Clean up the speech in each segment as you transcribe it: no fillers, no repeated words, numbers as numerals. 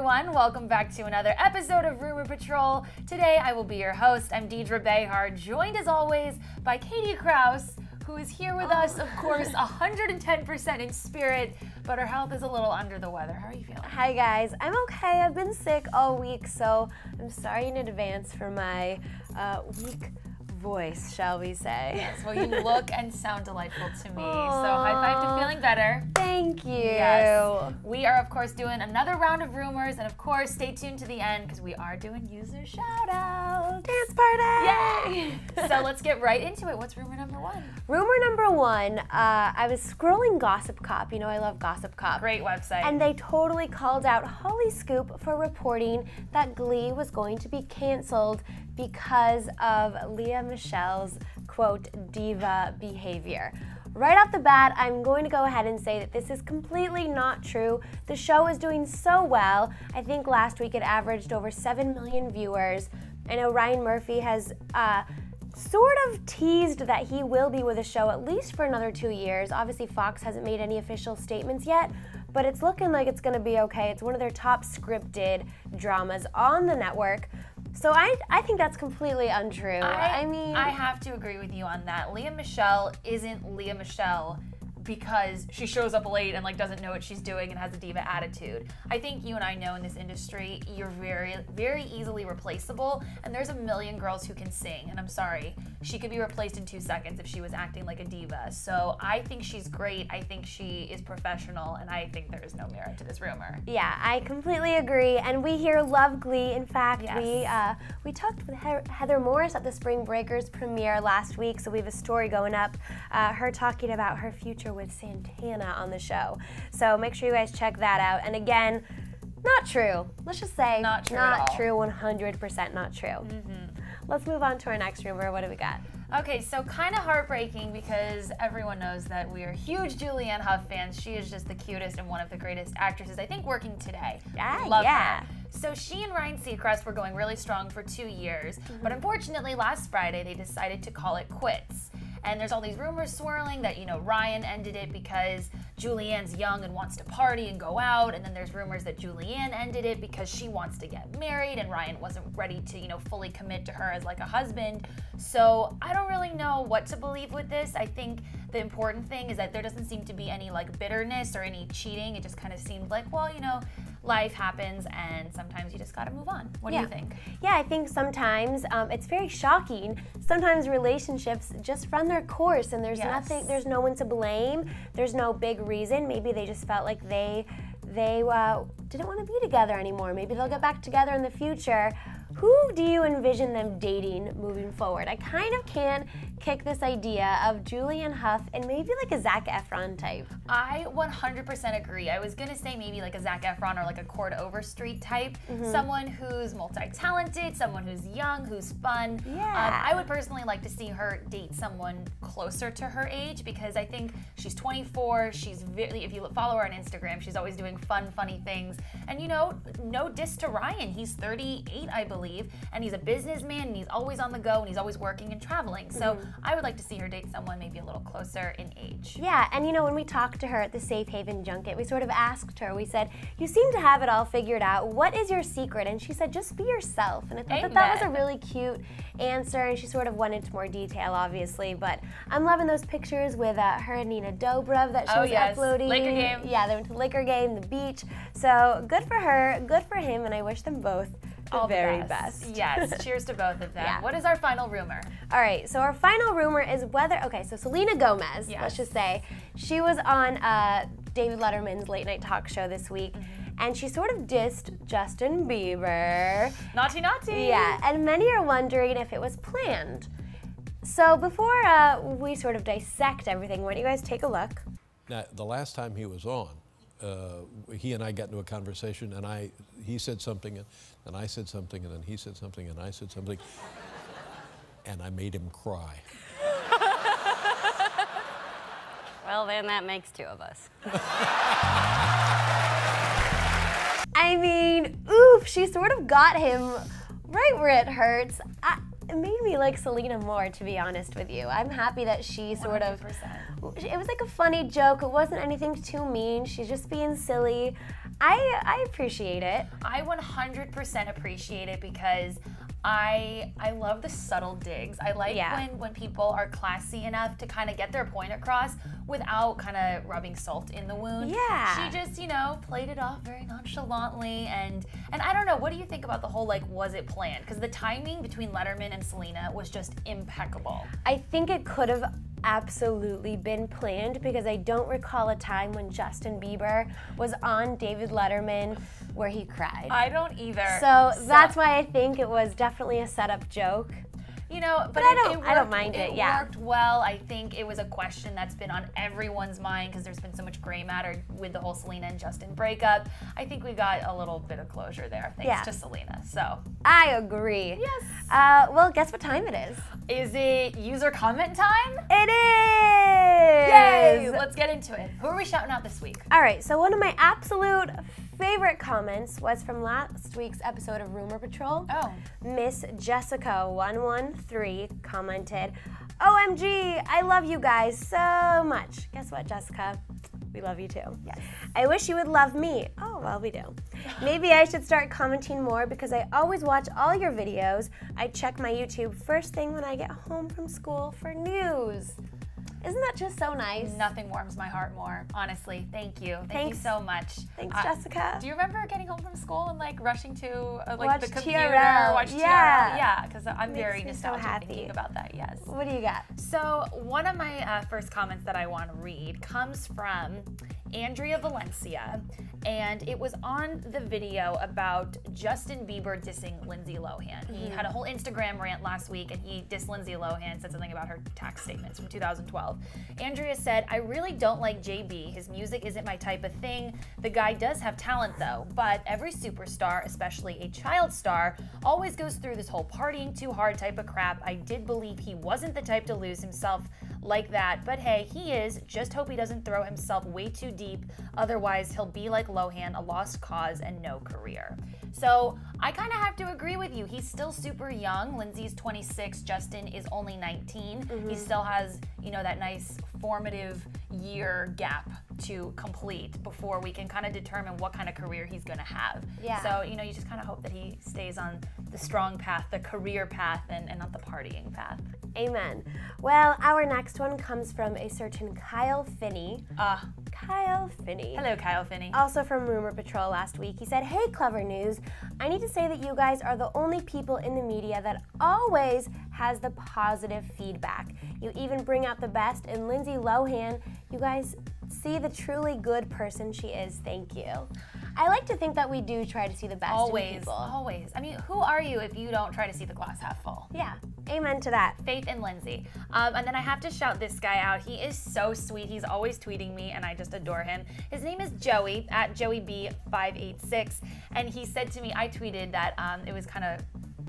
everyone. Welcome back to another episode of Rumor Patrol. Today I will be your host. I'm Deidre Behar, joined as always by Katie Krause, who is here with us, of course, 110% in spirit, but her health is a little under the weather. How are you feeling? Hi guys, I'm okay. I've been sick all week, so I'm sorry in advance for my weak voice, shall we say. Yes, well, you look and sound delightful to me, so high five to feeling better. Thank you. Yes. We are, of course, doing another round of rumors, and of course, stay tuned to the end because we are doing user shout-outs. Dance party! Yay! So let's get right into it. What's rumor number one? Rumor number one, I was scrolling Gossip Cop. You know I love Gossip Cop. Great website. And they totally called out Holly Scoop for reporting that Glee was going to be canceled because of Lea Michele's, quote, diva behavior. Right off the bat, I'm going to go ahead and say that this is completely not true. The show is doing so well. I think last week it averaged over 7 million viewers. I know Ryan Murphy has sort of teased that he will be with the show at least for another 2 years. Obviously, Fox hasn't made any official statements yet, but it's looking like it's going to be okay. It's one of their top scripted dramas on the network. So I think that's completely untrue. I have to agree with you on that. Lea Michele isn't Lea Michele because she shows up late and like doesn't know what she's doing and has a diva attitude. I think you and I know in this industry you're very, very easily replaceable, and there's a million girls who can sing, and I'm sorry, she could be replaced in 2 seconds if she was acting like a diva. So I think she's great, I think she is professional, and I think there is no merit to this rumor. Yeah, I completely agree, and we here love Glee. In fact, yes. we talked with Heather Morris at the Spring Breakers premiere last week, so we have a story going up, her talking about her future with Santana on the show. So make sure you guys check that out. And again, not true. Let's just say not true, 100% not true. Let's move on to our next rumor. What do we got? Okay, so kind of heartbreaking because everyone knows that we are huge Julianne Hough fans. She is just the cutest and one of the greatest actresses, I think, working today. Love her. So she and Ryan Seacrest were going really strong for 2 years, but unfortunately last Friday they decided to call it quits. And there's all these rumors swirling that, you know, Ryan ended it because Julianne's young and wants to party and go out. And then there's rumors that Julianne ended it because she wants to get married and Ryan wasn't ready to, you know, fully commit to her as like a husband. So I don't really know what to believe with this. I think the important thing is that there doesn't seem to be any like bitterness or any cheating. It just kind of seemed like, well, you know, life happens and sometimes you just gotta move on. What do you think? Yeah, I think sometimes it's very shocking. Sometimes relationships just run their course and there's nothing, there's no one to blame. There's no big reason. Maybe they just felt like they didn't want to be together anymore. Maybe they'll get back together in the future. Who do you envision them dating moving forward? I kind of can kick this idea of Julianne Hough and maybe like a Zac Efron type. I 100% agree. I was gonna say maybe like a Zac Efron or like a Cord Overstreet type. Someone who's multi-talented, someone who's young, who's fun. Yeah. I would personally like to see her date someone closer to her age because I think she's 24. She's really, if you follow her on Instagram, she's always doing fun, funny things. And you know, no diss to Ryan. He's 38, I believe. And he's a businessman and he's always on the go and he's always working and traveling. So I would like to see her date someone maybe a little closer in age. Yeah, and you know, when we talked to her at the Safe Haven junket, we sort of asked her, we said, you seem to have it all figured out. What is your secret? And she said, just be yourself. And I thought that was a really cute answer, and she sort of went into more detail, obviously. But I'm loving those pictures with her and Nina Dobrev that she was uploading. Laker game. Yeah, they went to the Laker game, the beach. So good for her, good for him, and I wish them both the very best. Yes, cheers to both of them. Yeah. What is our final rumor? All right, so our final rumor is whether, okay, so Selena Gomez, let's just say, she was on David Letterman's late night talk show this week, and she sort of dissed Justin Bieber. Naughty, naughty. Yeah, and many are wondering if it was planned. So before we sort of dissect everything, why don't you guys take a look? Now, the last time he was on, he and I got into a conversation, and he said something, and I said something, and then he said something, and I said something, and I made him cry. Well, then that makes two of us. I mean, oof, she sort of got him right where it hurts. It made me like Selena more, to be honest with you. I'm happy that she sort of, 100%. It was like a funny joke. It wasn't anything too mean. She's just being silly. I appreciate it. I 100% appreciate it because I love the subtle digs. I like when people are classy enough to kind of get their point across without kind of rubbing salt in the wound. Yeah. She just, played it off very nonchalantly, and I don't know, what do you think about the whole, was it planned? Because the timing between Letterman and Selena was just impeccable. I think it could have absolutely been planned because I don't recall a time when Justin Bieber was on David Letterman where he cried. I don't either. So that's why I think it was definitely a setup joke. But I don't mind it. It worked well. I think it was a question that's been on everyone's mind because there's been so much gray matter with the whole Selena and Justin breakup. I think we got a little bit of closure there thanks to Selena. So I agree. Yes. Well, guess what time it is? Is it user comment time? It is! Yay! Let's get into it. Who are we shouting out this week? All right, so one of my absolute favorite comments was from last week's episode of Rumor Patrol. Oh. Miss Jessica113 commented, OMG, I love you guys so much. Guess what, Jessica? We love you too. Yes. I wish you would love me. Oh, well, we do. Maybe I should start commenting more because I always watch all your videos. I check my YouTube first thing when I get home from school for news. Isn't that just so nice? Nothing warms my heart more, honestly. Thank you. Thank you so much. Thanks, Jessica. Do you remember getting home from school and rushing to watch the computer, TRL. watch TRL? Yeah, because I'm very nostalgic thinking about that. Yes. What do you got? So one of my first comments that I want to read comes from Andrea Valencia, and it was on the video about Justin Bieber dissing Lindsay Lohan. He had a whole Instagram rant last week, and he dissed Lindsay Lohan, said something about her tax statements from 2012. Andrea said, I really don't like JB. His music isn't my type of thing. The guy does have talent, though, but every superstar, especially a child star, always goes through this whole partying too hard type of crap. I did believe he wasn't the type to lose himself like that, but hey, he is. Just hope he doesn't throw himself way too deep. Otherwise, he'll be like Lohan, a lost cause and no career. So I kind of have to agree with you. He's still super young. Lindsay's 26. Justin is only 19. He still has, that nice formative year gap to complete before we can kind of determine what kind of career he's going to have. Yeah. So, you just kind of hope that he stays on the strong path, the career path, and not the partying path. Amen. Well, our next one comes from a certain Kyle Finney. Kyle Finney. Hello, Kyle Finney. Also from Rumor Patrol last week. He said, hey, Clever News. I need to say that you guys are the only people in the media that always has the positive feedback. You even bring out the best in Lindsay Lohan. You guys see the truly good person she is. Thank you. I like to think that we do try to see the best in people. Always. I mean, who are you if you don't try to see the glass half full? Yeah, amen to that. Faith in Lindsay. And then I have to shout this guy out. He is so sweet. He's always tweeting me, and I just adore him. His name is Joey, at JoeyB586. And he said to me, I tweeted that it was kind of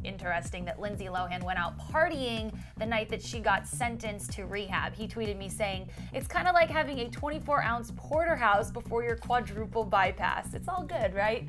interesting that Lindsay Lohan went out partying the night that she got sentenced to rehab. He tweeted me saying, it's kind of like having a 24-ounce porterhouse before your quadruple bypass. It's all good, right?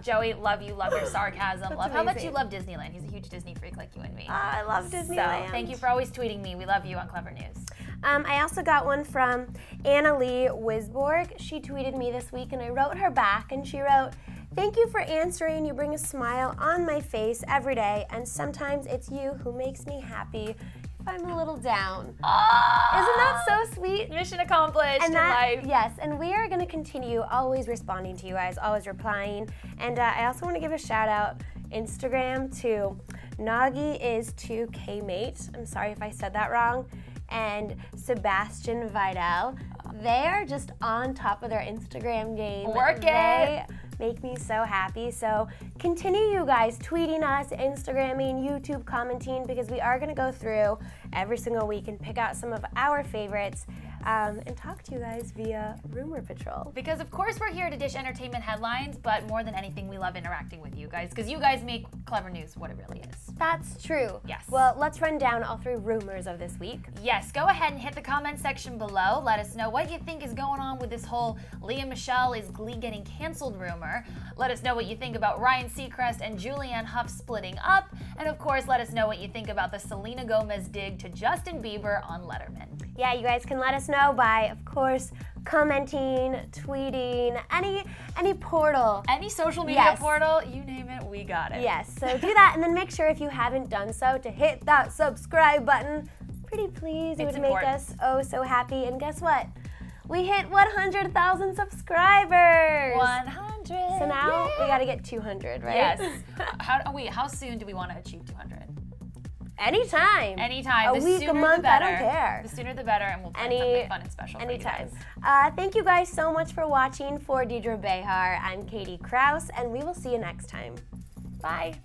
Joey, love you, love your sarcasm. Love how much you love Disneyland. He's a huge Disney freak like you and me. I love Disneyland. So thank you for always tweeting me. We love you on Clever News. I also got one from Annalie Wisborg. She tweeted me this week, and I wrote her back, and she wrote, thank you for answering. You bring a smile on my face every day, and sometimes it's you who makes me happy if I'm a little down. Oh, isn't that so sweet? Mission accomplished in life. Yes, and we are going to continue always responding to you guys, always replying. And I also want to give a shout out Instagram to Nagi is 2K-mate. I'm sorry if I said that wrong. And Sebastian Vidal. They are just on top of their Instagram game. They make me so happy. So continue, you guys, tweeting us, Instagramming, YouTube commenting, because we are going to go through every single week and pick out some of our favorites and talk to you guys via Rumor Patrol. Because of course we're here to dish entertainment headlines, but more than anything, we love interacting with you guys, because you guys make Clever News what it really is. That's true. Yes. Well, let's run down all 3 rumors of this week. Yes, go ahead and hit the comment section below. Let us know what you think is going on with this whole Lea Michele is Glee Getting Cancelled rumor. Let us know what you think about Ryan Seacrest and Julianne Hough splitting up. And of course, let us know what you think about the Selena Gomez dig to Justin Bieber on Letterman. Yeah, you guys can let us know by, of course, commenting, tweeting, any portal. Any social media portal, you name it, we got it. Yes, so do that, and then make sure if you haven't done so to hit that subscribe button. Pretty please, it would make us oh so happy. And guess what? We hit 100,000 subscribers. 100. So now we gotta get 200, right? Yes. How soon do we want to achieve 200? Anytime. Anytime. A week, a month, I don't care. The sooner the better, and we'll plan something fun and special anytime. for you guys. Thank you guys so much for watching. For Deidre Behar, I'm Katie Krause, and we will see you next time. Bye.